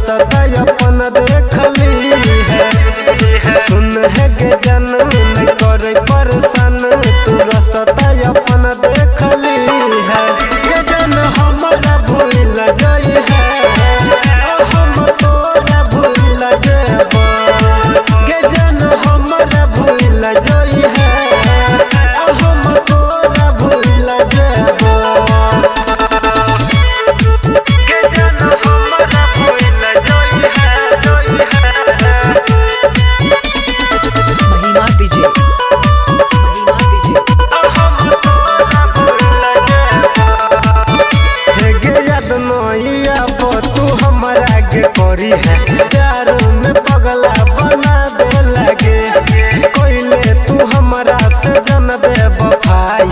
रास्ता अपन देखली है। सुन है के जन नहीं करे परेशान, तू रास्ता अपन देखली है। के जन हमारा भूल जाई है, हम तोरा भूल जेबा। के जन हमारा भूल जाई है, हम तोरा भूल जेबा। के जन हमारा भूल जाई है, महिमा डीजे हम तोरा भूल जेबा। हे गे याद नैया तू हमारा के करी है, प्यार में पगला बना दे लगे। कोइले तू हमारा से जन दे बफाई,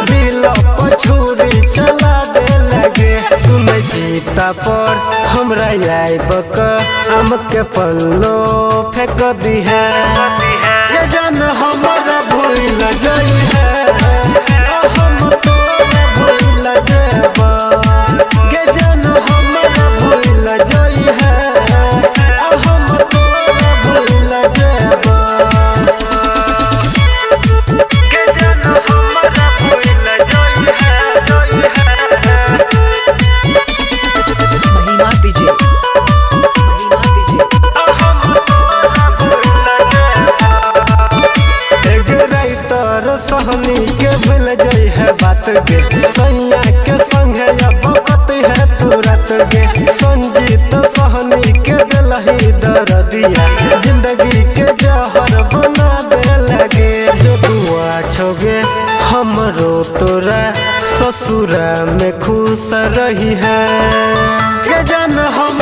दिल पर छुरी चला दे लगे। सुन जीता पर हमरा आइब क आम के पल्लो फेंक दी है। ये जन हमारा भूल जाई है, हम तोरा भूल जेबा। के जन हमारा भूल जाई है, हम तोरा भूल जेबा। के जन हमारा भूल जाई है, महिमा डीजे हम तोरा भूल जेबा। एक राइतर सहनी के भूल जाई है बात गे, सैया के संगे अब बात है तुरंत गे। संजीत सहनी के दिलही दर्दिया, जिंदगी के जहर बना दे लगे। जो दुआ छोगे हमरो तोरा ससुरा में खुश रही है। के जन हम